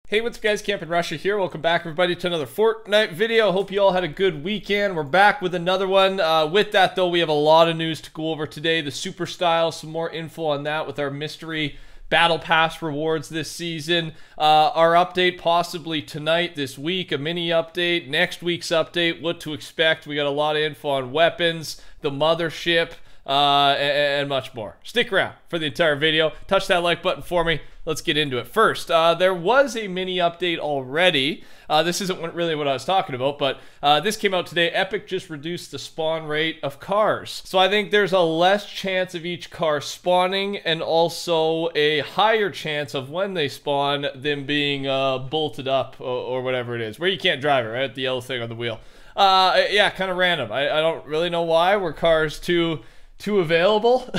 Hey, what's up guys, TheCampingRusher here. Welcome back everybody to another Fortnite video. Hope you all had a good weekend. We're back with another one. With that though, we have a lot of news to go over today. The Super Style, some more info on that with our mystery Battle Pass rewards this season. Our update possibly tonight, this week, a mini update. Next week's update, what to expect. We got a lot of info on weapons, the Mothership, and much more. Stick around for the entire video. Touch that like button for me. Let's get into it. First, there was a mini update already. This isn't really what I was talking about, but this came out today. Epic just reduced the spawn rate of cars. So I think there's a less chance of each car spawning and also a higher chance of when they spawn them being bolted up or whatever it is. Where you can't drive it, right? The yellow thing on the wheel. Yeah, kind of random. I don't really know why. Were cars too available?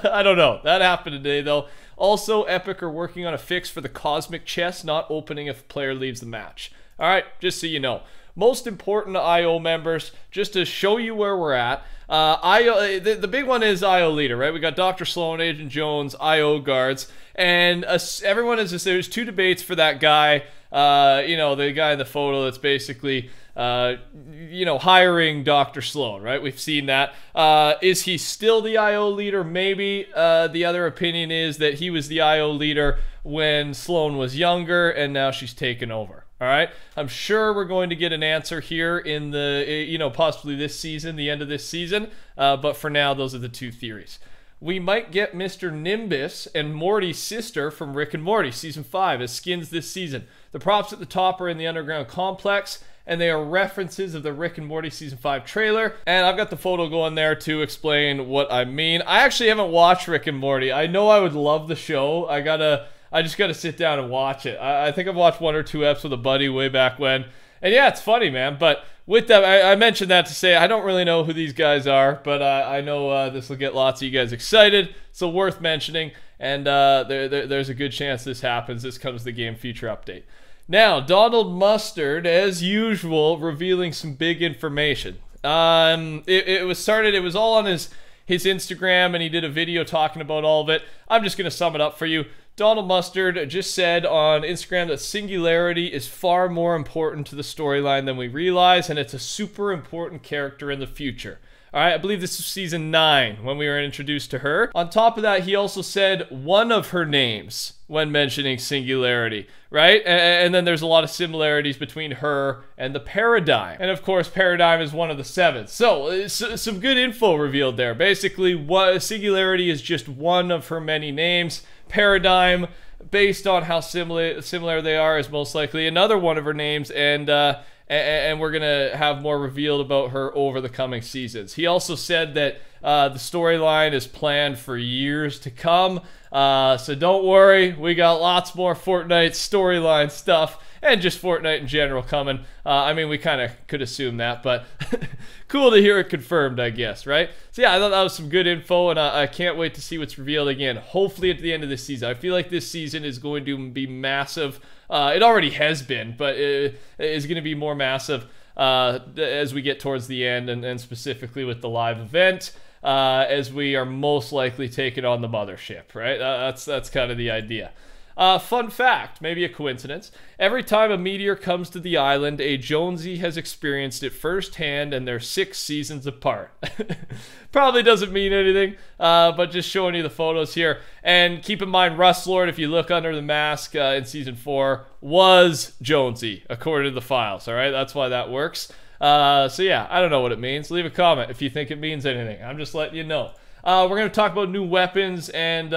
I don't know. That happened today though. Also, Epic are working on a fix for the cosmic chest not opening if a player leaves the match. Alright, just so you know. Most important to IO members, just to show you where we're at. The big one is IO leader, right? We got Dr. Sloan, Agent Jones, IO guards, and everyone is just, there's two debates for that guy. You know, the guy in the photo that's basically you know, hiring Dr. Sloan, right? We've seen that. Is he still the IO leader? Maybe. The other opinion is that he was the IO leader when Sloan was younger and now she's taken over. All right. I'm sure we're going to get an answer here in the, you know, possibly this season, the end of this season. But for now, those are the two theories. We might get Mr. Nimbus and Morty's sister from Rick and Morty Season 5 as skins this season. The props at the top are in the underground complex, and they are references of the Rick and Morty Season 5 trailer. And I've got the photo going there to explain what I mean. I actually haven't watched Rick and Morty. I know I would love the show. I just gotta sit down and watch it. I think I've watched 1 or 2 episodes with a buddy way back when. And yeah, it's funny, man. But with that, I mentioned that to say I don't really know who these guys are, but I know this will get lots of you guys excited, so worth mentioning. And there's a good chance this happens. This comes the game feature update. Now, Donald Mustard, as usual, revealing some big information. It was all on his Instagram, and he did a video talking about all of it. I'm just going to sum it up for you. Donald Mustard just said on Instagram that Singularity is far more important to the storyline than we realize, and it's a super important character in the future. Alright, I believe this was Season 9 when we were introduced to her. On top of that, he also said one of her names when mentioning Singularity, right? And then there's a lot of similarities between her and the Paradigm. And of course, Paradigm is one of the 7. So, some good info revealed there. Basically, Singularity is just one of her many names. Paradigm, based on how similar they are, is most likely another one of her names, and we're gonna have more revealed about her over the coming seasons. He also said that the storyline is planned for years to come, so don't worry, we got lots more Fortnite storyline stuff and just Fortnite in general coming. I mean, we kind of could assume that, but cool to hear it confirmed, I guess, right? So yeah, I thought that was some good info, and I can't wait to see what's revealed again, hopefully at the end of this season. I feel like this season is going to be massive. It already has been, but it is going to be more massive as we get towards the end, and specifically with the live event, as we are most likely taking on the Mothership, right? That's kind of the idea. Fun fact, maybe a coincidence. Every time a meteor comes to the island, a Jonesy has experienced it firsthand, and they're 6 seasons apart. Probably doesn't mean anything, but just showing you the photos here. And keep in mind, Rustlord, if you look under the mask in Season 4, was Jonesy, according to the files, alright? That's why that works. So yeah, I don't know what it means. Leave a comment if you think it means anything. I'm just letting you know. We're going to talk about new weapons and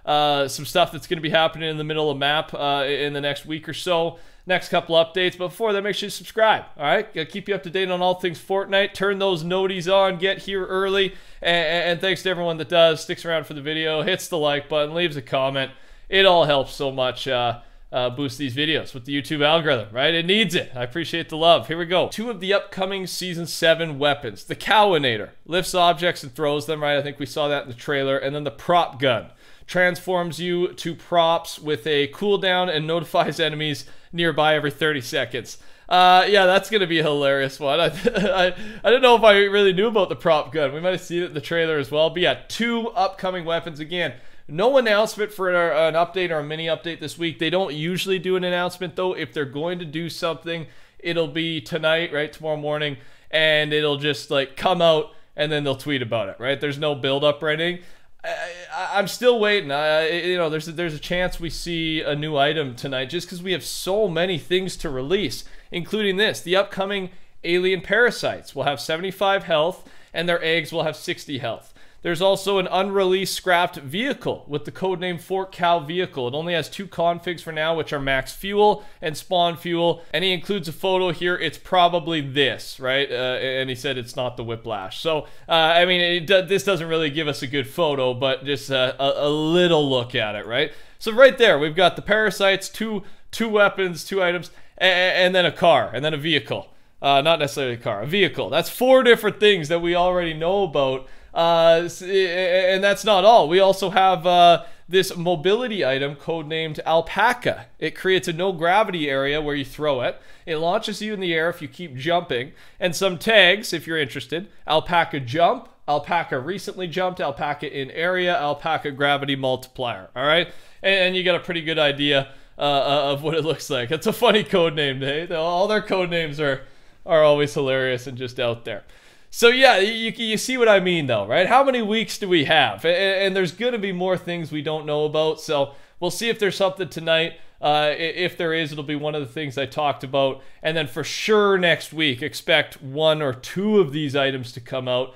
some stuff that's going to be happening in the middle of map in the next week or so. Next couple updates, but before that, make sure you subscribe. Alright, gotta keep you up to date on all things Fortnite. Turn those noties on, get here early, and thanks to everyone that does, sticks around for the video, hits the like button, leaves a comment. It all helps so much boost these videos with the YouTube algorithm, right? It needs it. I appreciate the love. Here we go. 2 of the upcoming Season 7 weapons. The Cowinator lifts objects and throws them, right? I think we saw that in the trailer. And then the Prop Gun transforms you to props with a cooldown and notifies enemies nearby every 30 seconds. Yeah, that's going to be a hilarious one. I don't know if I really knew about the Prop Gun. We might have seen it in the trailer as well. But yeah, 2 upcoming weapons. Again, No announcement for an update or a mini update this week. They don't usually do an announcement, though. If they're going to do something, it'll be tonight, right, tomorrow morning, and it'll just like come out and then they'll tweet about it, right? There's no build up or anything. I'm still waiting. You know, there's a chance we see a new item tonight just because we have so many things to release, including this. The upcoming alien parasites will have 75 health and their eggs will have 60 health. There's also an unreleased scrapped vehicle with the codename Fort Cow vehicle. It only has 2 configs for now, which are max fuel and spawn fuel. And he includes a photo here. It's probably this, right? And he said it's not the Whiplash. So, I mean, this doesn't really give us a good photo, but just a little look at it, right? So right there, we've got the parasites, two weapons, 2 items, and then a car, and then a vehicle. Not necessarily a car, a vehicle. That's 4 different things that we already know about. And that's not all. We also have this mobility item codenamed Alpaca. It creates a no gravity area where you throw it. It launches you in the air if you keep jumping. And some tags, if you're interested: Alpaca jump, Alpaca recently jumped, Alpaca in area, Alpaca gravity multiplier. All right, and you got a pretty good idea of what it looks like. It's a funny code name, eh? All their code names are always hilarious and just out there. So yeah, you see what I mean though, right? How many weeks do we have? And there's going to be more things we don't know about, so we'll see if there's something tonight. If there is, it'll be one of the things I talked about. And then for sure next week, expect 1 or 2 of these items to come out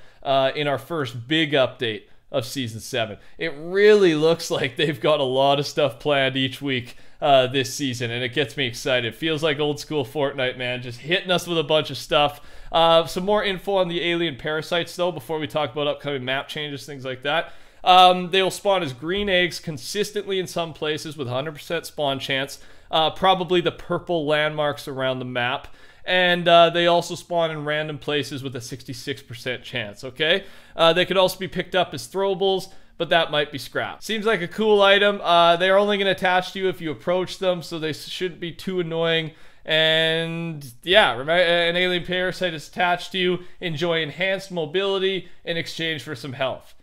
in our first big update of Season 7. It really looks like they've got a lot of stuff planned each week this season, and it gets me excited. It feels like old school Fortnite, man, just hitting us with a bunch of stuff. Some more info on the alien parasites, though, before we talk about upcoming map changes, things like that. They will spawn as green eggs consistently in some places with 100% spawn chance, probably the purple landmarks around the map. And they also spawn in random places with a 66% chance, okay? They could also be picked up as throwables, but that might be scrapped. Seems like a cool item. They're only going to attach to you if you approach them, so they shouldn't be too annoying. And yeah, remember, an alien parasite is attached to you. Enjoy enhanced mobility in exchange for some health.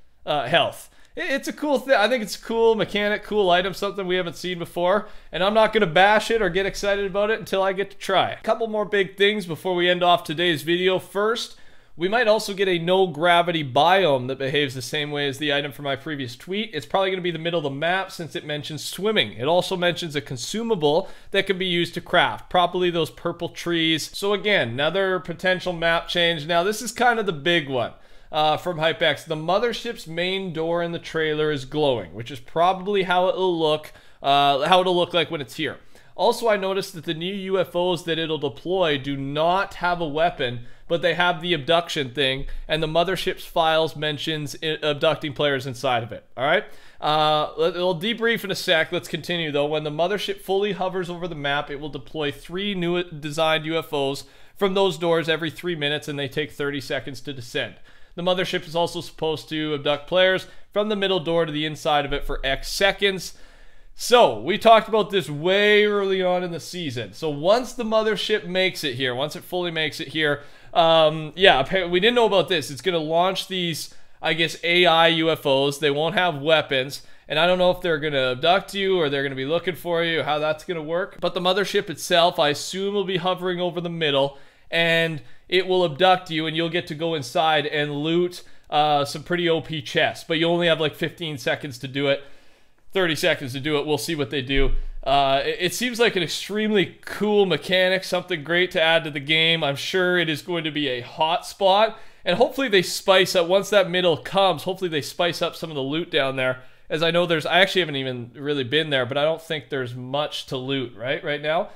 It's a cool thing. I think it's a cool mechanic, cool item, something we haven't seen before. And I'm not going to bash it or get excited about it until I get to try it. A couple more big things before we end off today's video. First, we might also get a no-gravity biome that behaves the same way as the item from my previous tweet. It's probably going to be the middle of the map since it mentions swimming. It also mentions a consumable that can be used to craft, probably those purple trees. So again, another potential map change. Now, this is kind of the big one. From HypeX, the Mothership's main door in the trailer is glowing, which is probably how it'll look like when it's here. Also, I noticed that the new UFOs that it'll deploy do not have a weapon, but they have the abduction thing, and the Mothership's files mentions abducting players inside of it. All right, we'll debrief in a sec. Let's continue though. When the Mothership fully hovers over the map, it will deploy 3 new designed UFOs from those doors every 3 minutes, and they take 30 seconds to descend. The Mothership is also supposed to abduct players from the middle door to the inside of it for X seconds. So, we talked about this way early on in the season. So, once the Mothership makes it here, once it fully makes it here, yeah, we didn't know about this. It's going to launch these, I guess, AI UFOs. They won't have weapons. And I don't know if they're going to abduct you or they're going to be looking for you, how that's going to work. But the Mothership itself, I assume, will be hovering over the middle. And it will abduct you, and you'll get to go inside and loot some pretty OP chests. But you only have like 15 seconds to do it, 30 seconds to do it. We'll see what they do. It seems like an extremely cool mechanic, something great to add to the game. I'm sure it is going to be a hot spot, and hopefully they spice up, once that middle comes, hopefully they spice up some of the loot down there. As I know I actually haven't even really been there, but I don't think there's much to loot right now.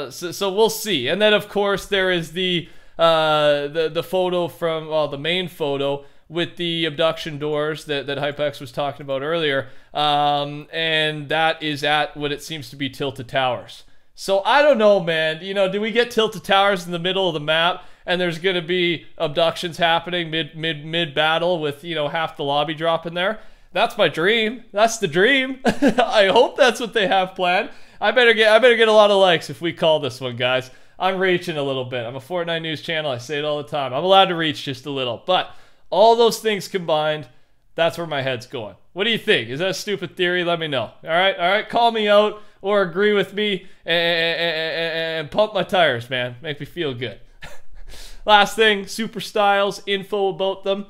So we'll see. And then of course there is the photo from, well, the main photo with the abduction doors that HypeX was talking about earlier, and that is at what it seems to be Tilted Towers. So I don't know, man. You know, do we get Tilted Towers in the middle of the map, and there's gonna be abductions happening mid battle with, you know, half the lobby dropping there? That's my dream. That's the dream. I hope that's what they have planned. I better get a lot of likes if we call this one, guys. I'm reaching a little bit. I'm a Fortnite news channel. I say it all the time. I'm allowed to reach just a little. But all those things combined, That's where my head's going. What do you think? Is that a stupid theory? Let me know. All right, call me out or agree with me and pump my tires, man. Make me feel good. Last thing, Super Styles, info about them.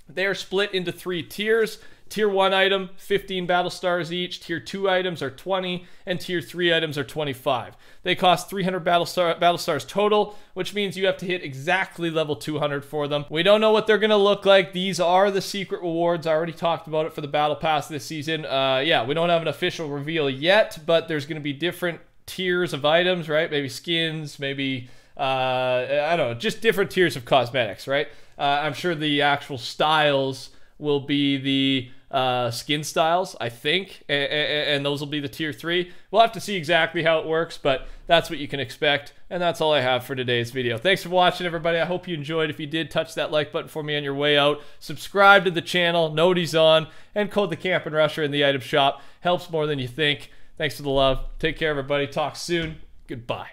They're split into 3 tiers. Tier 1 item, 15 battle stars each. Tier 2 items are 20, and Tier 3 items are 25. They cost 300 battle stars total, which means you have to hit exactly level 200 for them. We don't know what they're going to look like. These are the secret rewards. I already talked about it for the battle pass this season. Yeah, we don't have an official reveal yet, but there's going to be different tiers of items, right? Maybe skins, maybe, I don't know, just different tiers of cosmetics, right? I'm sure the actual styles will be the skin styles, I think, and those will be the tier 3. We'll have to see exactly how it works, but that's what you can expect, and that's all I have for today's video. Thanks for watching, everybody. I hope you enjoyed. If you did, touch that like button for me on your way out. Subscribe to the channel, noties on, and code TheCampingRusher in the item shop. Helps more than you think. Thanks for the love. Take care, everybody. Talk soon. Goodbye.